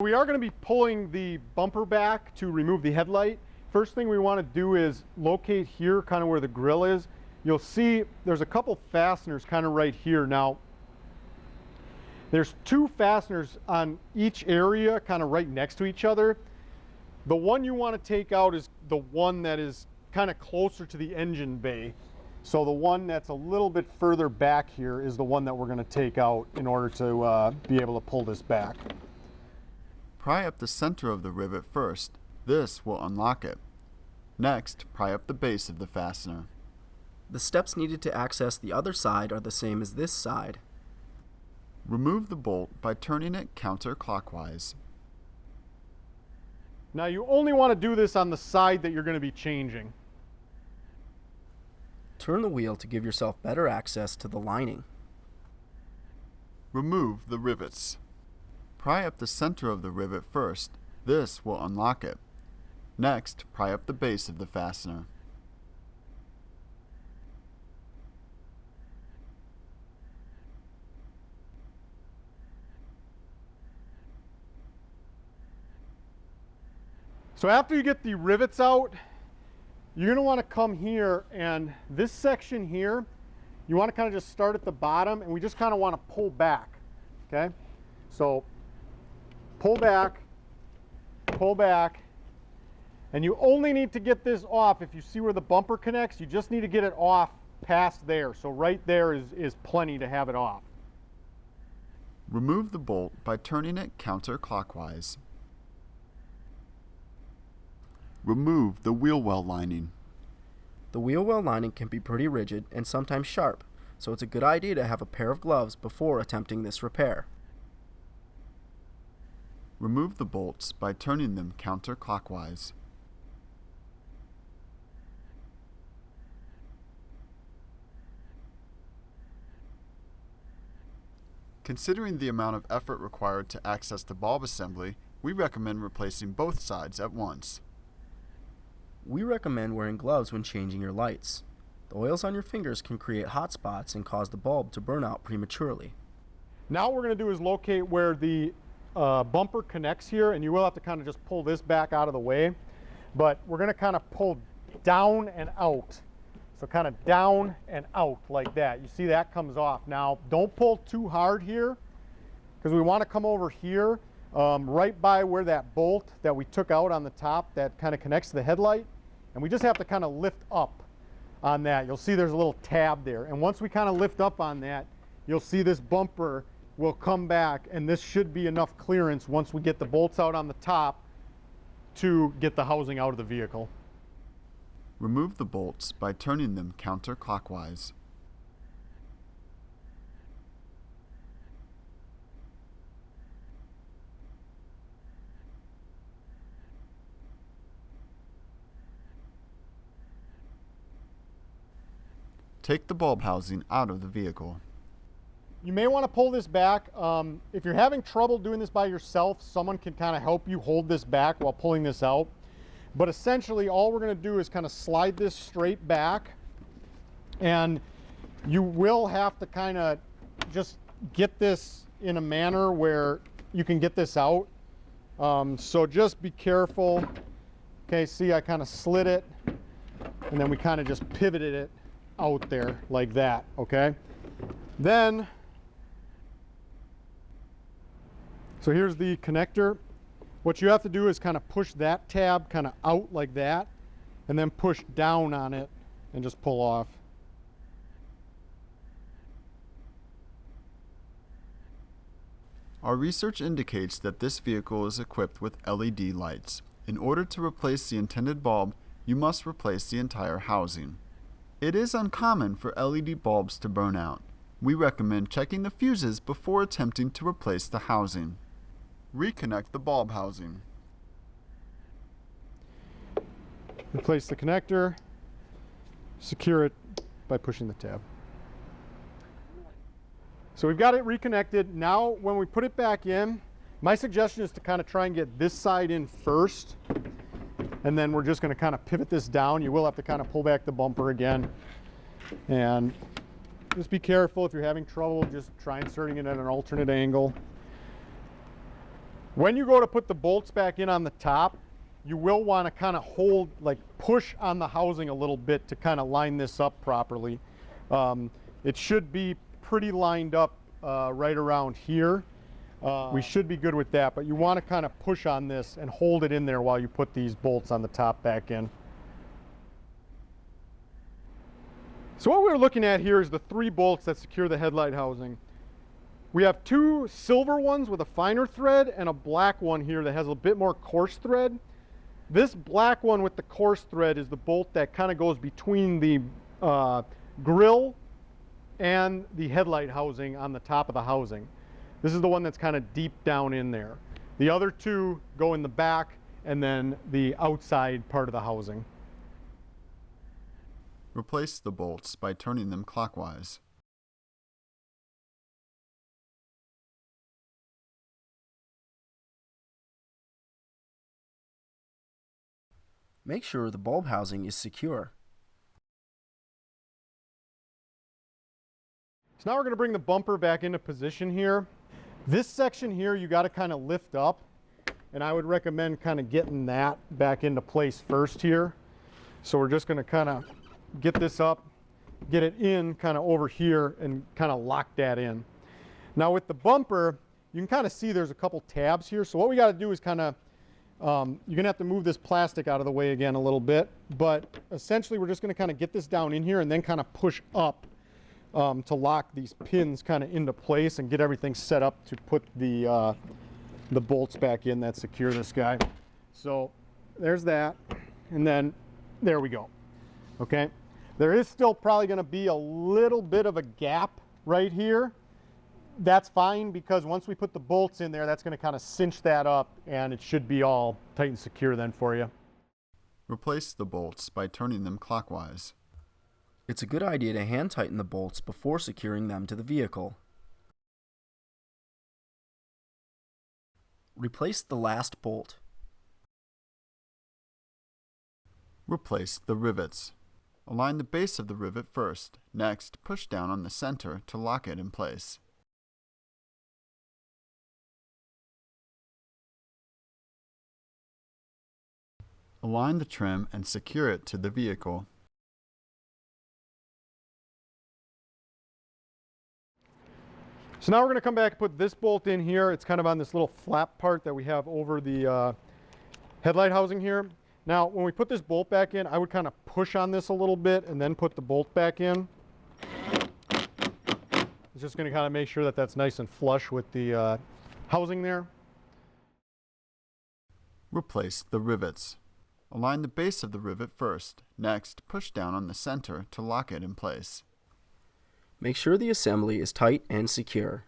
We are going to be pulling the bumper back to remove the headlight. First thing we want to do is locate here kind of where the grill is. You'll see there's a couple fasteners kind of right here. Now there's two fasteners on each area kind of right next to each other. The one you want to take out is the one that is kind of closer to the engine bay. So the one that's a little bit further back here is the one that we're going to take out in order to be able to pull this back. Pry up the center of the rivet first. This will unlock it. Next, pry up the base of the fastener. The steps needed to access the other side are the same as this side. Remove the bolt by turning it counterclockwise. Now you only want to do this on the side that you're going to be changing. Turn the wheel to give yourself better access to the lining. Remove the rivets. Pry up the center of the rivet first. This will unlock it. Next, pry up the base of the fastener. So after you get the rivets out, you're going to want to come here, and this section here, you want to kind of just start at the bottom, and we just kind of want to pull back, okay? So pull back, and you only need to get this off. If you see where the bumper connects, you just need to get it off past there. So right there is plenty to have it off. Remove the bolt by turning it counterclockwise. Remove the wheel well lining. The wheel well lining can be pretty rigid and sometimes sharp, so it's a good idea to have a pair of gloves before attempting this repair. Remove the bolts by turning them counterclockwise. Considering the amount of effort required to access the bulb assembly, we recommend replacing both sides at once. We recommend wearing gloves when changing your lights. The oils on your fingers can create hot spots and cause the bulb to burn out prematurely. Now what we're going to do is locate where the bumper connects here, and you will have to kind of just pull this back out of the way. But we're going to kind of pull down and out. So kind of down and out like that. You see that comes off. Now don't pull too hard here, because we want to come over here right by where that bolt that we took out on the top that kind of connects to the headlight. And we just have to kind of lift up on that. You'll see there's a little tab there. And once we kind of lift up on that, you'll see this bumper will come back, and this should be enough clearance once we get the bolts out on the top to get the housing out of the vehicle. Remove the bolts by turning them counterclockwise. Take the bulb housing out of the vehicle. You may want to pull this back. If you're having trouble doing this by yourself, someone can kind of help you hold this back while pulling this out. But essentially all we're going to do is kind of slide this straight back, and you will have to kind of just get this in a manner where you can get this out. So just be careful. Okay, see, I kind of slid it, and then we kind of just pivoted it out there like that, okay? Then, so here's the connector. What you have to do is kind of push that tab kind of out like that, and then push down on it and just pull off. Our research indicates that this vehicle is equipped with LED lights. In order to replace the intended bulb, you must replace the entire housing. It is uncommon for LED bulbs to burn out. We recommend checking the fuses before attempting to replace the housing. Reconnect the bulb housing. Replace the connector, secure it by pushing the tab. So we've got it reconnected. Now when we put it back in, my suggestion is to kind of try and get this side in first, and then we're just going to kind of pivot this down. You will have to kind of pull back the bumper again, and just be careful. If you're having trouble, just try inserting it at an alternate angle. When you go to put the bolts back in on the top, you will want to kind of hold, like push on the housing a little bit to kind of line this up properly. It should be pretty lined up right around here. We should be good with that, but you want to kind of push on this and hold it in there while you put these bolts on the top back in. So what we're looking at here is the 3 bolts that secure the headlight housing. We have 2 silver ones with a finer thread and a black one here that has a bit more coarse thread. This black one with the coarse thread is the bolt that kind of goes between the grill and the headlight housing on the top of the housing. This is the one that's kind of deep down in there. The other 2 go in the back and then the outside part of the housing. Replace the bolts by turning them clockwise. Make sure the bulb housing is secure. So now we're going to bring the bumper back into position here. This section here you got to kind of lift up, and I would recommend kind of getting that back into place first here. So we're just going to kind of get this up, get it in kind of over here and kind of lock that in. Now with the bumper, you can kind of see there's a couple tabs here. So what we got to do is kind of you're going to have to move this plastic out of the way again a little bit, but essentially we're just going to kind of get this down in here and then kind of push up to lock these pins kind of into place and get everything set up to put the bolts back in that secure this guy. So there's that, and then there we go. Okay, there is still probably going to be a little bit of a gap right here. That's fine, because once we put the bolts in there, that's going to kind of cinch that up and it should be all tight and secure then for you. Replace the bolts by turning them clockwise. It's a good idea to hand tighten the bolts before securing them to the vehicle. Replace the last bolt. Replace the rivets. Align the base of the rivet first. Next, push down on the center to lock it in place. Align the trim and secure it to the vehicle. So now we're going to come back and put this bolt in here. It's kind of on this little flap part that we have over the headlight housing here. Now when we put this bolt back in, I would kind of push on this a little bit and then put the bolt back in. It's just going to kind of make sure that that's nice and flush with the housing there. Replace the rivets. Align the base of the rivet first. Next, push down on the center to lock it in place. Make sure the assembly is tight and secure.